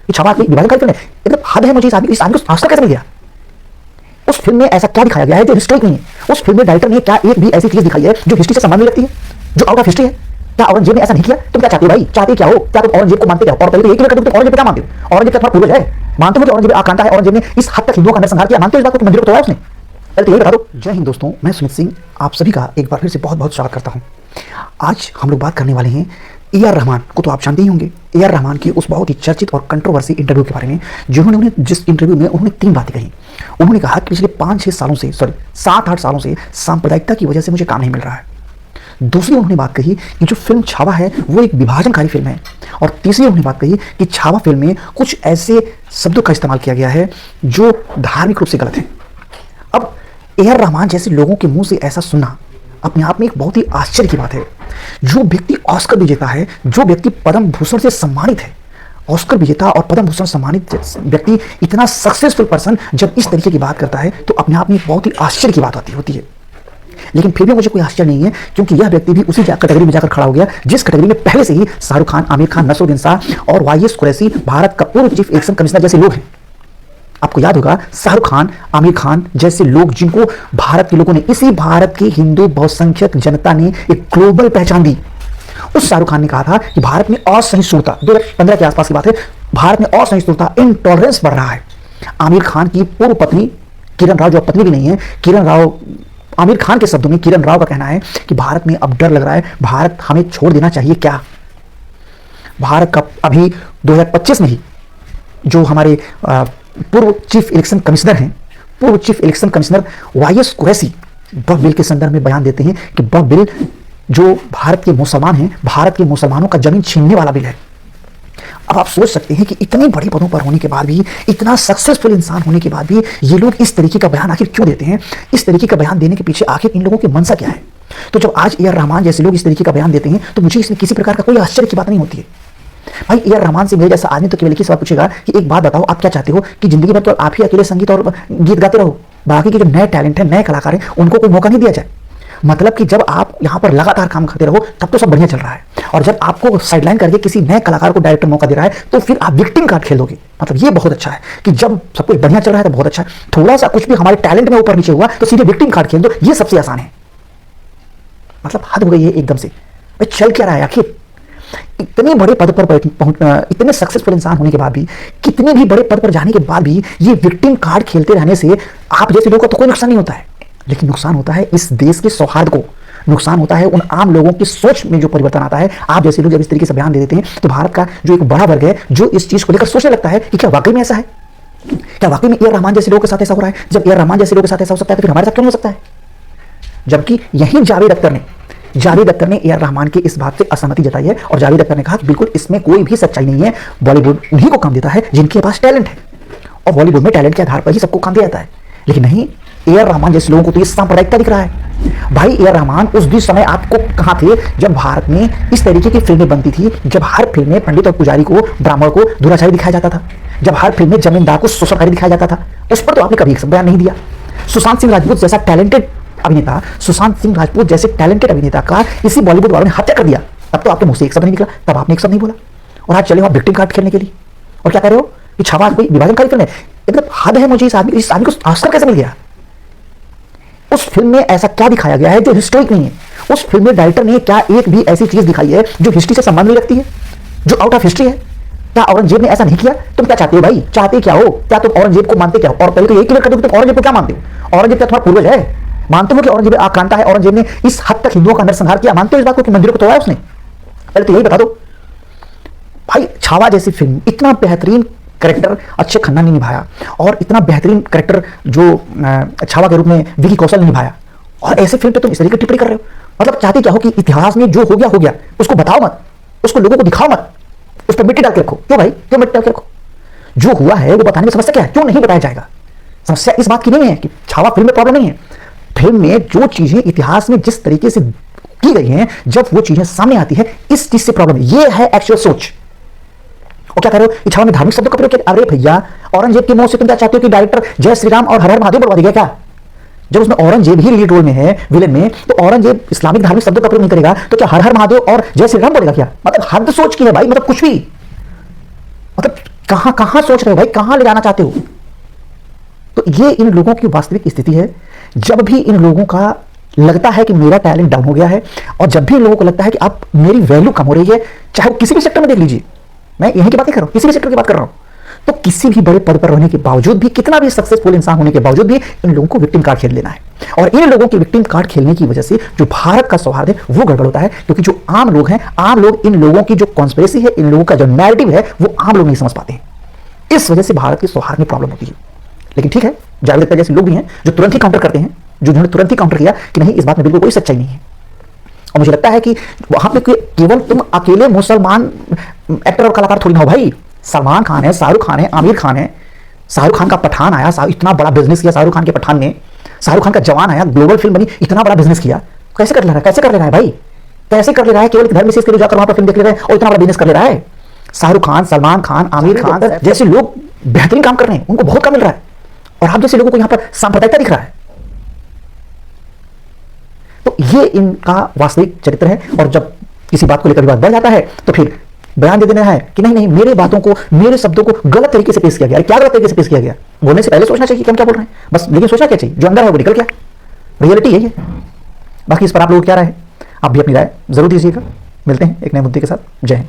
ये छावा कोई विभाजन कार्यक्रम है? एकदम हद है मुझे इस आदमी को ऑस्कर कैसे मिल गया? उस फिल्म में ऐसा क्या दिखाया गया है जो हिस्टोरिक नहीं है? उस फिल्म में डायरेक्टर ने क्या एक भी ऐसी चीज दिखाई है जो हिस्ट्री से संबंध नहीं रखती है, जो आउट ऑफ हिस्ट्री है? क्या औरंगजेब ने ऐसा नहीं किया? तुम क्या चाहते हो भाई? चाहते क्या हो? क्या तुम औरंगजेब को मानते क्या हो? और पहले तो एक ही तुम औरंगजेब क्या मानते हो? औरंगजेब क्या तुम्हारा पूर्वज है? मानते हो कि औरंगजेब आक्रांता है, औरंगजेब ने इस हद तक हिंदुओं का नरसंहार किया? मानते हो इस बात को कि मंदिर को तोड़ा उसने? पहले तो यही बता दो। जय हिंद दोस्तों, मैं सुमित सिंह आप सभी का एक बार फिर से बहुत बहुत स्वागत करता हूं। आज हम लोग बात करने वाले हैं ए.आर. रहमान को तो आप जानते ही होंगे। ए.आर. रहमान की उस बहुत ही चर्चित और कंट्रोवर्सी इंटरव्यू के बारे में, जिन्होंने जिस इंटरव्यू में उन्होंने 3 बातें कही। उन्होंने कहा कि पिछले 5-6 सालों से 7-8 सालों से सांप्रदायिकता की वजह से मुझे काम नहीं मिल रहा है। दूसरी उन्होंने बात कही कि जो फिल्म छावा है वो एक विभाजनकारी फिल्म है। और तीसरी उन्होंने बात कही कि छावा फिल्म में कुछ ऐसे शब्दों का इस्तेमाल किया गया है जो धार्मिक रूप से गलत है। अब ए.आर. रहमान जैसे लोगों के मुंह से ऐसा सुनना अपने आप में एक बहुत ही आश्चर्य की बात है। जो व्यक्ति ऑस्कर विजेता है, जो व्यक्ति पद्म भूषण से सम्मानित है, ऑस्कर विजेता और पद्म भूषण सम्मानित व्यक्ति, इतना सक्सेसफुल पर्सन जब इस तरीके की बात करता है तो अपने आप में एक बहुत ही आश्चर्य की बात होती है। लेकिन फिर भी मुझे कोई आश्चर्य नहीं है, क्योंकि यह व्यक्ति भी उसी कैटेगरी में जाकर खड़ा हो गया जिस कैटेगरी में पहले से ही शाहरुख खान, आमिर खान, नसरुद्दीन शाह और वाई.एस. कुरैशी, भारत का पूर्व चीफ इलेक्शन कमिश्नर जैसे लोग हैं। आपको याद होगा शाहरुख खान, आमिर खान जैसे लोग जिनको भारत के लोगों ने, इसी भारत की हिंदू बहुसंख्यक जनता ने एक ग्लोबल पहचान दी। उस शाहरुख खान ने कहा था कि भारत में असहिष्णुता, 2015 के आसपास की बात है, भारत में असहिष्णुता, इनटॉलरेंस बढ़ रहा है। आमिर खान की पूर्व पत्नी किरण राव, जो पत्नी भी नहीं है, किरण राव, आमिर खान के शब्दों में किरण राव का कहना है कि भारत में अब डर लग रहा है, भारत हमें छोड़ देना चाहिए क्या? भारत का अभी 2025 में ही जो हमारे पूर्व चीफ इलेक्शन कमिश्नर हैं, पूर्व चीफ इलेक्शन कमिश्नर वाई.एस. कुरैशी वह बिल के संदर्भ में बयान देते हैं कि वह बिल जो भारत के मुसलमान हैं, भारत के मुसलमानों का जमीन छीनने वाला बिल है। अब आप सोच सकते हैं कि इतने बड़े पदों पर होने के बाद भी, इतना सक्सेसफुल इंसान होने के बाद भी ये लोग इस तरीके का बयान आखिर क्यों देते हैं? इस तरीके का बयान देने के पीछे आखिर इन लोगों की मंशा क्या है? तो जब आज ए.आर. रहमान जैसे लोग इस तरीके का बयान देते हैं तो मुझे इसमें किसी प्रकार का कोई आश्चर्य की बात नहीं होती है। भाई ए.आर. रहमान से मेरे जैसा आदमी तो केवल एक ही सवाल पूछेगा कि एक बात बताओ, आप क्या चाहते हो कि जिंदगी भर तो आप ही अकेले संगीत और गीत गाते रहो, बाकी के जो नए टैलेंट है, नए कलाकार हैं, उनको कोई मौका नहीं दिया जाए? मतलब कि जब आप यहाँ पर लगातार काम करते रहो तब तो सब बढ़िया चल रहा है, और जब आपको साइडलाइन करके किसी नए कलाकार को डायरेक्टर मौका दे रहा है तो फिर आप विक्टिम कार्ड खेल दोगे। मतलब ये बहुत अच्छा है कि जब सब कुछ बढ़िया चल रहा है तो बहुत अच्छा है, थोड़ा सा कुछ भी हमारे टैलेंट में ऊपर नीचे हुआ तो सीधे विक्टिम कार्ड खेल दो, ये सबसे आसान है। मतलब हद हो गई है एकदम से। भाई चल क्या रहा है आखिर? इतने बड़े पद पर इतने सक्सेसफुल इंसान होने के बाद भी, कितने भी बड़े पद पर जाने के बाद भी ये विक्टिम कार्ड खेलते रहने से आप जैसे लोगों को तो कोई नुकसान नहीं होता है, लेकिन नुकसान होता है इस देश के सौहार्द को, नुकसान होता है उन आम लोगों की सोच में जो परिवर्तन आता है। आप जैसे लोग जब इस तरीके से बयान दे देते हैं तो भारत का जो एक बड़ा वर्ग है जो इस चीज को लेकर सोचने लगता है कि क्या वाकई में ऐसा है? क्या वाकई में ए.आर. रहमान जैसे लोगों के साथ ऐसा हो रहा है? जब ए.आर. रहमान जैसे लोगों के साथ ऐसा हो सकता है तो फिर हमारे साथ क्यों नहीं हो सकता है? जबकि यही जावेद अख्तर ने ए.आर. रहमान की इस बात से असहमति जताई है, और जावेद अख्तर ने कहा कि बिल्कुल इसमें कोई भी सच्चाई नहीं है, बॉलीवुड उन्हीं को काम देता है जिनके पास टैलेंट है, और बॉलीवुड में टैलेंट के आधार पर ही सबको काम दिया जाता है। लेकिन नहीं, ए.आर. रहमान जैसे लोगों को तो ये सांप्रदायिकता दिख रहा है। भाई ए.आर. रहमान उस भी समय आपको कहाँ थे जब भारत में इस तरीके की फिल्में बनती थी, जब हर फिल्म में पंडित और पुजारी को, ब्राह्मण को दुराचारी दिखाया जाता था, जब हर फिल्म में जमींदार को शोषणकारी दिखाया जाता था, उस पर तो आपने कभी एक बयान नहीं दिया। सुशांत सिंह राजपूत जैसे टैलेंटेड अभिनेता का इसी बॉलीवुड वालों ने हत्या कर दिया, तब तो आपके मुंह से एक शब्द नहीं निकला, तब आपने एक शब्द नहीं बोला, और आज चले हो आप विक्टिम कार्ड खेलने के लिए। और क्या कह रहे हो कि छावा कोई विभाजनकारी फिल्म है? एकदम हद है मुझे इस आदमी को ऑस्कर कैसे मिल गया? उस फिल्म में ऐसा क्या दिखाया गया है जो हिस्टोरिक नहीं है? उस फिल्म में डायरेक्टर ने क्या एक भी ऐसी चीज दिखाई है जो हिस्ट्री से संबंध नहीं रखती है, जो आउट ऑफ हिस्ट्री है? क्या औरंगजेब ने ऐसा नहीं किया? तुम क्या चाहते हो भाई? चाहते क्या हो? क्या तुम औरंगजेब को मानते क्या हो? और पहले तो यही क्लियर कर दो कि तुम औरंगजेब को क्या मानते हो? औरंगजेब क्या तुम्हारा पूर्वज है? मानते हो कि औरंगजेब आक्रांता है, औरंगजेब ने इस हद तक हिंदुओं का नरसंहार किया? मानते हो इस बात को कि मंदिरों को तोड़ा उसने? पहले तो यही बता दो भाई। छावा जैसी फिल्म, इतना बेहतरीन कैरेक्टर अक्षय खन्ना ने निभाया, और इतना बेहतरीन कैरेक्टर जो छावा के रूप में विकी कौशल ने निभाया, और ऐसे फिल्म पे तुम इस तरीके की टिप्पणी कर रहे हो? मतलब चाहते क्या हो कि इतिहास में जो हो गया उसको बताओ मत, उसको लोगों को दिखाओ मत, उस पर मिट्टी डाल के रखो। क्यों भाई, क्यों मिट्टी डाल के रखो? जो हुआ है वो बताने में समस्या क्या है? क्यों नहीं बताया जाएगा? समस्या इस बात की नहीं है कि छावा फिल्म में प्रॉब्लम नहीं है। फिल्म में जो चीजें इतिहास में जिस तरीके से की गई हैं, जब वो चीजें सामने आती है, इस चीज से प्रॉब्लम है। ये है एक्चुअल सोच। और क्या कह रहे हो? इच्छाओं में धार्मिक शब्दों का प्रयोग किया? अरे भैया, औरंगजेब की मौत से तुम क्या चाहते हो कि डायरेक्टर जय श्री राम और हर हर महादेव बोलवा देगा क्या? जब उसमें औरंगजेब ही लीड रोल में है, विलेन में, तो औरंगजेब इस्लामिक धार्मिक शब्दों का प्रयोग नहीं करेगा तो क्या हर हर महादेव और जय श्री राम बोलेगा क्या? मतलब हद सोच की है भाई। मतलब कुछ भी, मतलब कहां कहां सोच रहे हो भाई, कहां ले जाना चाहते हो? तो ये इन लोगों की वास्तविक स्थिति है। जब भी इन लोगों का लगता है कि मेरा टैलेंट डाउन हो गया है, और जब भी इन लोगों को लगता है कि अब मेरी वैल्यू कम हो रही है, चाहे वो किसी भी सेक्टर में देख लीजिए, मैं यहीं की बात नहीं कर रहा हूं, किसी भी सेक्टर की बात कर रहा हूं, तो किसी भी बड़े पद पर रहने के बावजूद भी, कितना भी सक्सेसफुल इंसान होने के बावजूद भी, इन लोगों को विक्टिम कार्ड खेल लेना है। और इन लोगों की विक्टिम कार्ड खेलने की वजह से जो भारत का सौहार्द है वो गड़बड़ होता है, क्योंकि जो आम लोग हैं, आम लोग इन लोगों की जो कॉन्स्पिरेसी है, इन लोगों का जो नैरेटिव है, वो आम लोग नहीं समझ पाते हैं। इस वजह से भारत के सौहार्द में प्रॉब्लम होती है। लेकिन ठीक है, जावेद अख्तर जैसे लोग भी हैं जो तुरंत ही काउंटर करते हैं, जिन्होंने तुरंत ही काउंटर किया कि नहीं, इस बात में बिल्कुल कोई सच्चाई नहीं है। और मुझे लगता है कि वहां पे केवल तुम अकेले मुसलमान एक्टर और कलाकार थोड़ी ना हो भाई। सलमान खान है, शाहरुख खान है, आमिर खान है। शाहरुख खान का पठान आया, इतना बड़ा बिजनेस किया शाहरुख खान के पठान ने। शाहरुख खान का जवान आया, ग्लोबल फिल्म बनी, इतना बड़ा बिजनेस किया। कैसे कर ले रहा है, कैसे कर ले रहा है भाई, कैसे कर ले रहा है? केवल धर्म विशेष के लिए जाकर वहां पर फिल्म देख ले रहे हैं और इतना बड़ा बिजनेस कर ले रहा है। शाहरुख खान, सलमान खान, आमिर खान जैसे लोग बेहतरीन काम कर रहे हैं, उनको बहुत काम मिल रहा है, और आप जैसे लोगों को यहां पर सांप्रदायिकता दिख रहा है। तो ये इनका वास्तविक चरित्र है। और जब किसी बात को लेकर विवाद बढ़ जाता है तो फिर बयान दे देना है कि नहीं नहीं, मेरे बातों को, मेरे शब्दों को गलत तरीके से पेश किया गया। क्या गलत तरीके से पेश किया गया? बोलने से पहले सोचना चाहिए कि हम क्या बोल रहे हैं, बस। लेकिन सोचना क्या चाहिए, जो अंदर है वो निकल गया। रियलिटी यही है। बाकी इस पर आप लोग क्या राय है, आप भी अपनी राय जरूर दीजिएगा। मिलते हैं एक नए मुद्दे के साथ। जय हिंद।